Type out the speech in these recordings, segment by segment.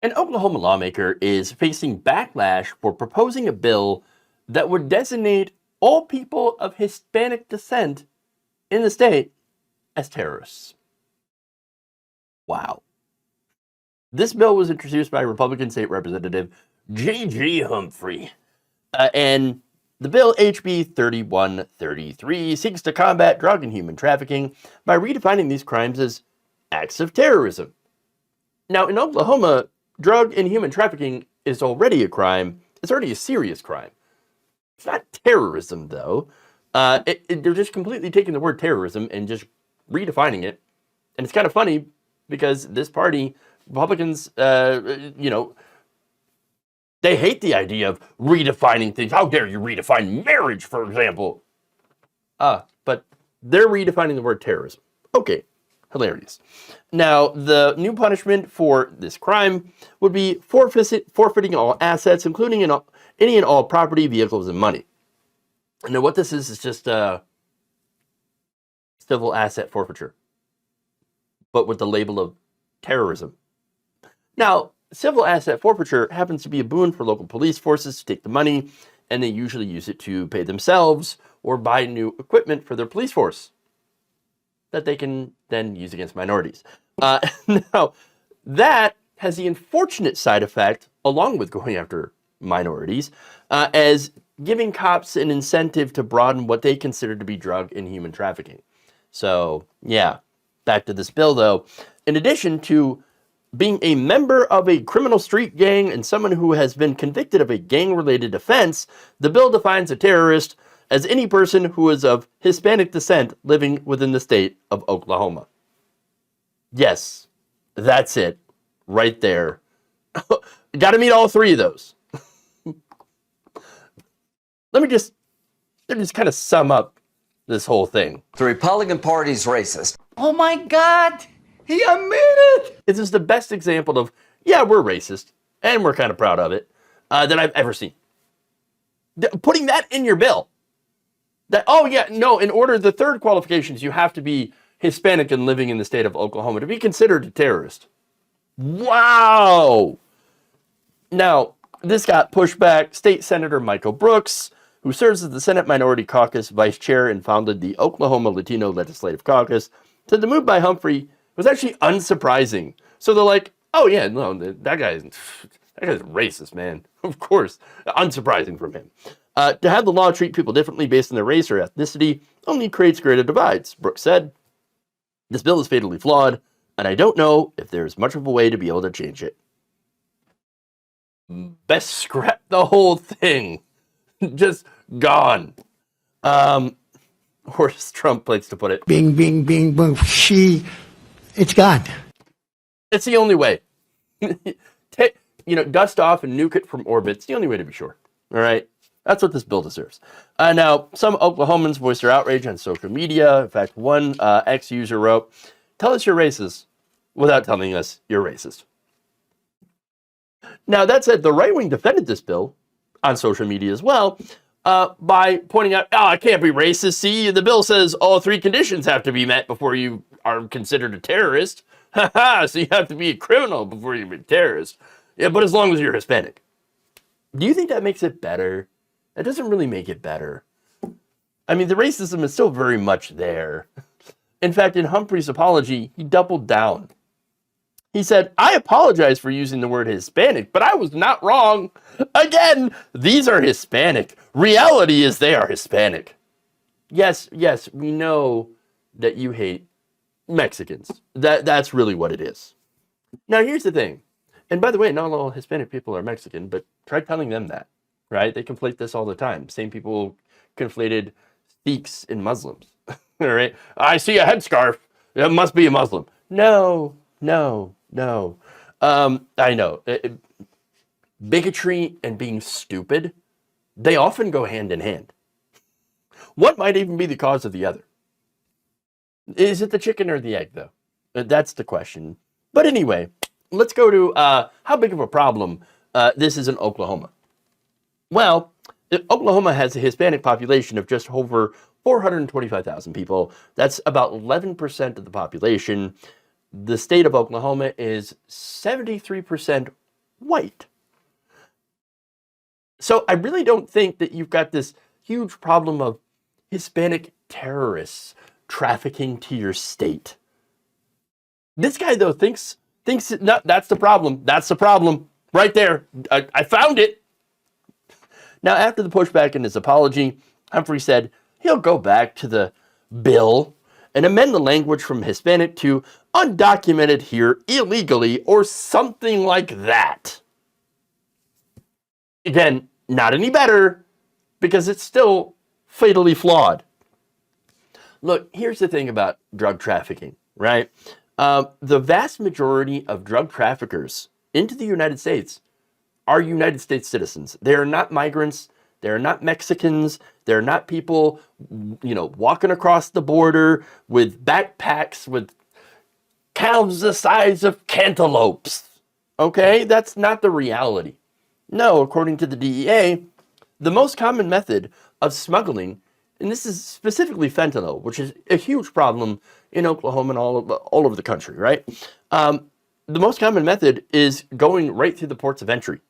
An Oklahoma lawmaker is facing backlash for proposing a bill that would designate all people of Hispanic descent in the state as terrorists. Wow. This bill was introduced by Republican State Representative JJ Humphrey. And the bill, HB 3133, seeks to combat drug and human trafficking by redefining these crimes as acts of terrorism. Now, in Oklahoma, drug and human trafficking is already a crime. It's already a serious crime. It's not terrorism, though. They're just completely taking the word terrorism and just redefining it. And it's kind of funny because this party, Republicans, they hate the idea of redefining things. How dare you redefine marriage, for example? But they're redefining the word terrorism. Okay, hilarious. Now, the new punishment for this crime would be forfeiting all assets, including any and all property, vehicles, and money. Now, what this is just civil asset forfeiture, but with the label of terrorism. Now, civil asset forfeiture happens to be a boon for local police forces to take the money, and they usually use it to pay themselves or buy new equipment for their police force that they can then use against minorities. Now, that has the unfortunate side effect, along with going after minorities, as giving cops an incentive to broaden what they consider to be drug and human trafficking. So, yeah, back to this bill, though. In addition to being a member of a criminal street gang and someone who has been convicted of a gang-related offense, the bill defines a terrorist as any person who is of Hispanic descent living within the state of Oklahoma. Yes, that's it, right there. Got to meet all three of those. Let me just kind of sum up this whole thing. The Republican Party's racist. Oh my God! He admitted it! This is the best example of, yeah, we're racist, and we're kind of proud of it, that I've ever seen. Putting that in your bill. That, oh yeah, no, in order, the third qualification is you have to be Hispanic and living in the state of Oklahoma to be considered a terrorist. Wow! Now, this got pushed back. State Senator Michael Brooks, who serves as the Senate Minority Caucus Vice Chair and founded the Oklahoma Latino Legislative Caucus, said the move by Humphrey was actually unsurprising. So they're like, oh yeah, no, that guy's racist, man. Of course, unsurprising from him. To have the law treat people differently based on their race or ethnicity only creates greater divides, Brooks said. This bill is fatally flawed, and I don't know if there's much of a way to be able to change it. Best scrap the whole thing. Just gone. Or as Trump likes to put it, bing, bing, bing, boom, it's gone. It's the only way. Dust off and nuke it from orbit. It's the only way to be sure. All right? That's what this bill deserves. Now, some Oklahomans voiced their outrage on social media. In fact, one ex-user wrote, "Tell us you're racist without telling us you're racist." Now, that said, the right wing defended this bill on social media as well by pointing out, it can't be racist. See, the bill says all three conditions have to be met before you are considered a terrorist. So you have to be a criminal before you're a terrorist. Yeah, but as long as you're Hispanic. Do you think that makes it better? That doesn't really make it better. I mean, the racism is still very much there. In fact, in Humphrey's apology, he doubled down. He said, "I apologize for using the word Hispanic, but I was not wrong. Again, these are Hispanic. Reality is they are Hispanic." Yes, we know that you hate Mexicans. That's really what it is. Now, here's the thing. And by the way, not all Hispanic people are Mexican, but try telling them that, right? They conflate this all the time. Same people conflated Sikhs and Muslims, all right? I see a headscarf. It must be a Muslim. No. I know. Bigotry and being stupid, they often go hand in hand. What might even be the cause of the other? Is it the chicken or the egg, though? That's the question. But anyway, let's go to how big of a problem this is in Oklahoma. Well, Oklahoma has a Hispanic population of just over 425,000 people. That's about 11% of the population. The state of Oklahoma is 73% white. So I really don't think that you've got this huge problem of Hispanic terrorists trafficking to your state. This guy, though, thinks no, that's the problem. That's the problem. Right there. I found it. Now, after the pushback in his apology, Humphrey said he'll go back to the bill and amend the language from Hispanic to undocumented here illegally or something like that. Again, not any better because it's still fatally flawed. Look, here's the thing about drug trafficking, right? The vast majority of drug traffickers into the United States are United States citizens. They are not migrants. They are not Mexicans. They're not people, walking across the border with backpacks with calves the size of cantaloupes. Okay? That's not the reality. No, according to the DEA, the most common method of smuggling, and this is specifically fentanyl, which is a huge problem in Oklahoma and all over the country, right? The most common method is going right through the ports of entry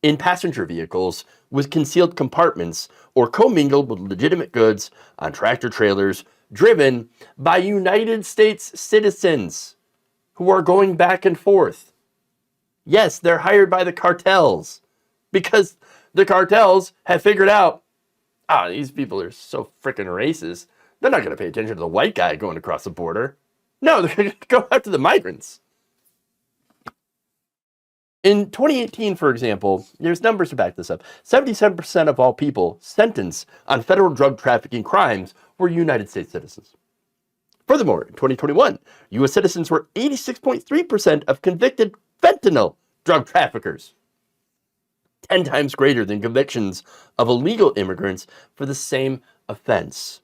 in passenger vehicles with concealed compartments or commingled with legitimate goods on tractor trailers driven by United States citizens who are going back and forth. Yes, they're hired by the cartels because the cartels have figured out, these people are so freaking racist. They're not going to pay attention to the white guy going across the border. No, they're going to go after the migrants. In 2018, for example, there's numbers to back this up. 77% of all people sentenced on federal drug trafficking crimes were United States citizens. Furthermore, in 2021, U.S. citizens were 86.3% of convicted fentanyl drug traffickers, 10 times greater than convictions of illegal immigrants for the same offense.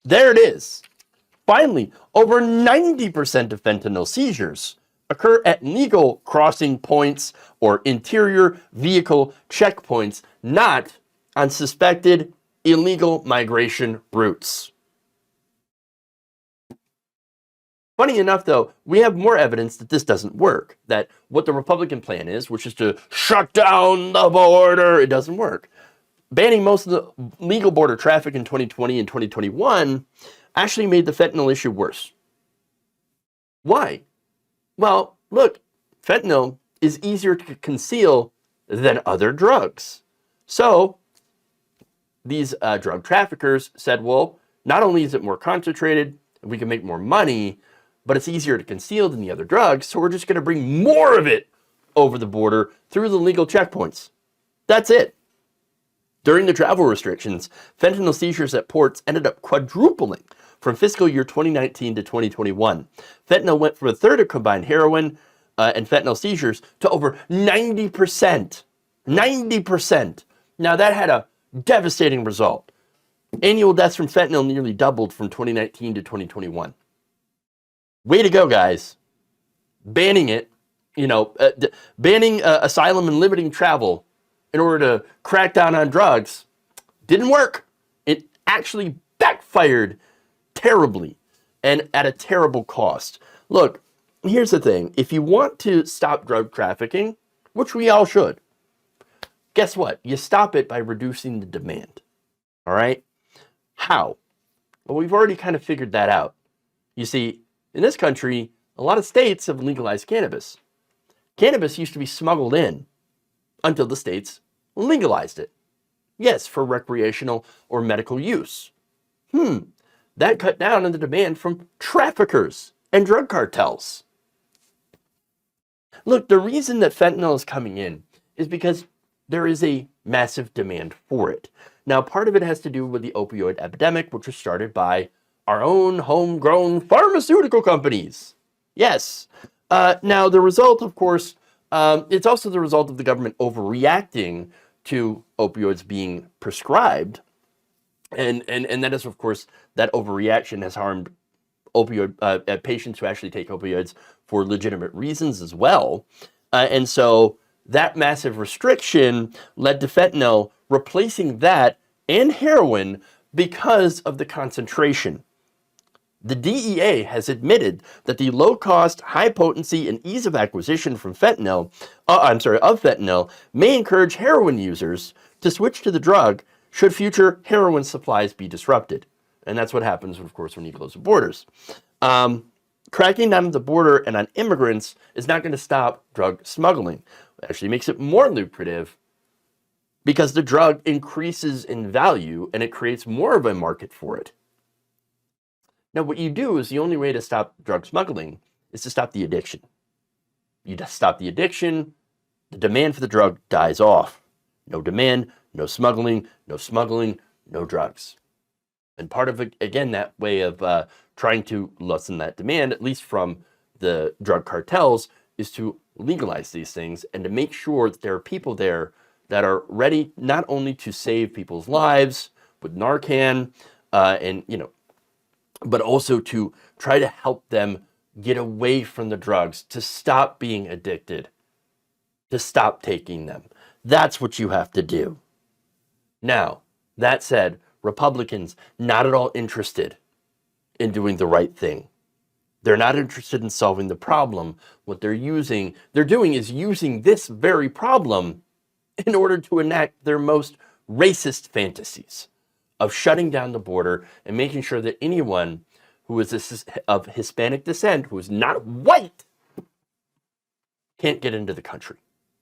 There it is. Finally, over 90% of fentanyl seizures occur at legal crossing points or interior vehicle checkpoints, not on suspected illegal migration routes. Funny enough, though, we have more evidence that this doesn't work, that what the Republican plan is, which is to shut down the border, it doesn't work. Banning most of the legal border traffic in 2020 and 2021 actually made the fentanyl issue worse. Why? Well, look, fentanyl is easier to conceal than other drugs. So these drug traffickers said, well, not only is it more concentrated, we can make more money, but it's easier to conceal than the other drugs, so we're just going to bring more of it over the border through the legal checkpoints. That's it. During the travel restrictions, fentanyl seizures at ports ended up quadrupling from fiscal year 2019 to 2021. Fentanyl went from a third of combined heroin and fentanyl seizures to over 90%. 90%. Now that had a devastating result. Annual deaths from fentanyl nearly doubled from 2019 to 2021. Way to go, guys. Banning it, banning asylum and limiting travel in order to crack down on drugs didn't work. It actually backfired terribly and at a terrible cost. Look, here's the thing. If you want to stop drug trafficking, which we all should, guess what? You stop it by reducing the demand. All right? How? Well, we've already kind of figured that out. You see, in this country, a lot of states have legalized cannabis. Cannabis used to be smuggled in until the states legalized it. Yes, for recreational or medical use. That cut down on the demand from traffickers and drug cartels. Look, the reason that fentanyl is coming in is because there is a massive demand for it. Now, part of it has to do with the opioid epidemic, which was started by our own homegrown pharmaceutical companies. Yes. Now, the result, of course, it's also the result of the government overreacting to opioids being prescribed. And that is, of course, that overreaction has harmed opioid patients who actually take opioids for legitimate reasons as well. And so that massive restriction led to fentanyl replacing that and heroin because of the concentration. The DEA has admitted that the low cost, high potency, and ease of acquisition from fentanyl may encourage heroin users to switch to the drug should future heroin supplies be disrupted. And that's what happens, of course, when you close the borders. Cracking down on the border and on immigrants is not going to stop drug smuggling. It actually makes it more lucrative because the drug increases in value and it creates more of a market for it. Now, what you do is the only way to stop drug smuggling is to stop the addiction. You just stop the addiction, the demand for the drug dies off. No demand, no smuggling, no drugs. And part of, again, that way of trying to lessen that demand, at least from the drug cartels, is to legalize these things and to make sure that there are people there that are ready not only to save people's lives with Narcan but also to try to help them get away from the drugs, to stop being addicted, to stop taking them. That's what you have to do. Now, that said, Republicans not at all interested in doing the right thing. They're not interested in solving the problem. What they're doing is using this very problem in order to enact their most racist fantasies of shutting down the border and making sure that anyone who is of Hispanic descent, who is not white, can't get into the country.